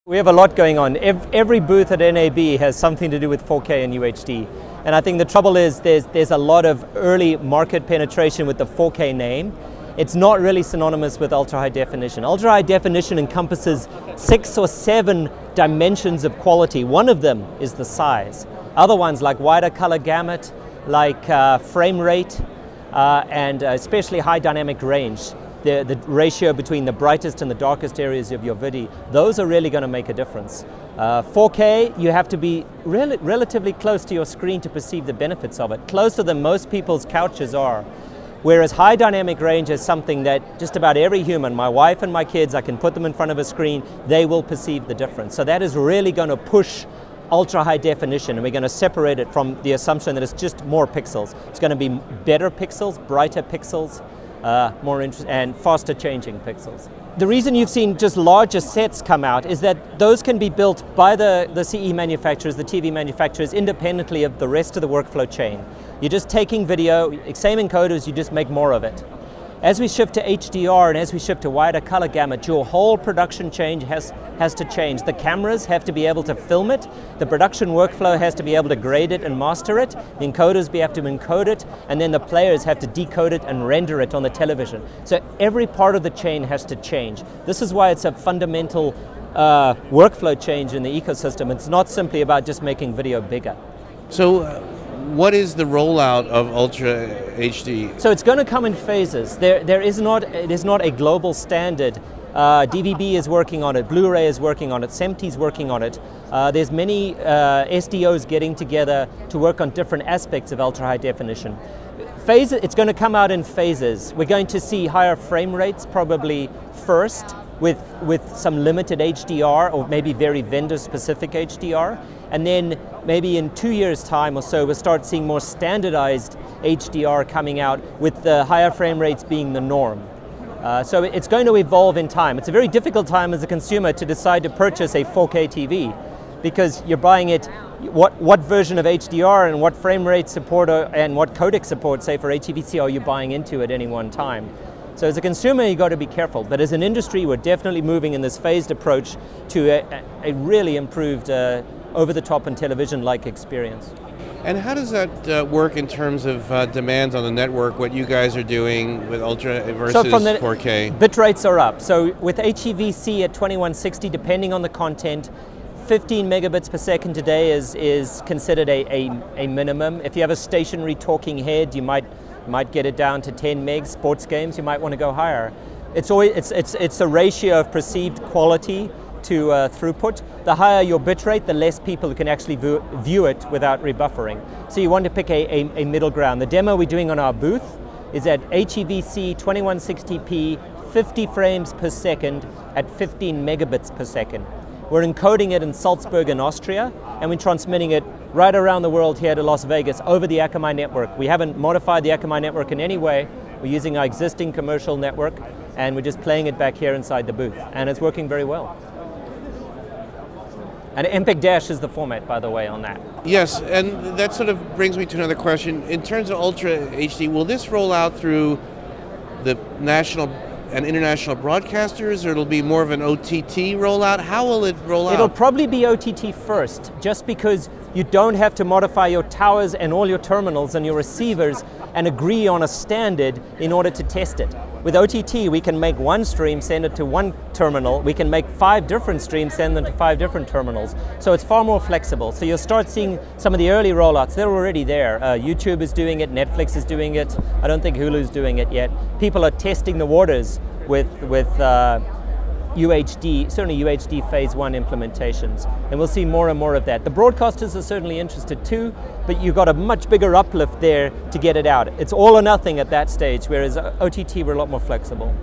We have a lot going on. Every booth at NAB has something to do with 4K and UHD. And I think the trouble is there's a lot of early market penetration with the 4K name. It's not really synonymous with ultra high definition. Ultra high definition encompasses 6 or 7 dimensions of quality. One of them is the size. Other ones like wider color gamut, like frame rate, and especially high dynamic range. The ratio between the brightest and the darkest areas of your video, those are really going to make a difference. 4K, you have to be relatively close to your screen to perceive the benefits of it, closer than most people's couches are. Whereas high dynamic range is something that just about every human, my wife and my kids, I can put them in front of a screen, they will perceive the difference. So that is really going to push ultra high definition, and we're going to separate it from the assumption that it's just more pixels. It's going to be better pixels, brighter pixels, more interesting and faster changing pixels. The reason you've seen just larger sets come out is that those can be built by the CE manufacturers, the TV manufacturers, independently of the rest of the workflow chain. You're just taking video, same encoders, you just make more of it. As we shift to HDR and as we shift to wider color gamut, your whole production chain has to change. The cameras have to be able to film it, the production workflow has to be able to grade it and master it, the encoders have to encode it, and then the players have to decode it and render it on the television. So every part of the chain has to change. This is why it's a fundamental workflow change in the ecosystem. It's not simply about just making video bigger. So what is the rollout of Ultra HD? So it's going to come in phases. It is not a global standard. DVB is working on it, Blu-ray is working on it, SMPTE is working on it. There's many SDOs getting together to work on different aspects of ultra high definition. It's going to come out in phases. We're going to see higher frame rates probably first with some limited HDR or maybe very vendor-specific HDR. And then maybe in 2 years' time or so, we'll start seeing more standardized HDR coming out with the higher frame rates being the norm. So it's going to evolve in time. It's a very difficult time as a consumer to decide to purchase a 4K TV because you're buying it, what version of HDR and what frame rate support and what codec support, say for HEVC, are you buying into at any one time? So as a consumer, you've got to be careful. But as an industry, we're definitely moving in this phased approach to a really improved over-the-top and television-like experience. And how does that work in terms of demands on the network, what you guys are doing with Ultra versus 4K? Bit rates are up. So with HEVC at 2160, depending on the content, 15 megabits per second today is considered a minimum. If you have a stationary talking head, you might get it down to 10 megs. Sports games, you might want to go higher. It's a ratio of perceived quality to throughput. The higher your bitrate, the less people can actually view it without rebuffering. So you want to pick a middle ground. The demo we're doing on our booth is at HEVC 2160p, 50 frames per second at 15 megabits per second. We're encoding it in Salzburg in Austria, and we're transmitting it right around the world here to Las Vegas over the Akamai network. We haven't modified the Akamai network in any way. We're using our existing commercial network, and we're just playing it back here inside the booth, and it's working very well. And MPEG- is the format, by the way, on that. Yes, and that sort of brings me to another question. In terms of Ultra HD, will this roll out through the national and international broadcasters, or it'll be more of an OTT rollout? How will it roll out? It'll probably be OTT first, just because you don't have to modify your towers and all your terminals and your receivers and agree on a standard in order to test it. With OTT, we can make one stream, send it to one terminal. We can make 5 different streams, send them to 5 different terminals. So it's far more flexible. So you'll start seeing some of the early rollouts. They're already there. YouTube is doing it, Netflix is doing it. I don't think Hulu's doing it yet. People are testing the waters with UHD, certainly UHD phase 1 implementations, and we'll see more and more of that. The broadcasters are certainly interested too, but you've got a much bigger uplift there to get it out. It's all or nothing at that stage, whereas OTT we're a lot more flexible.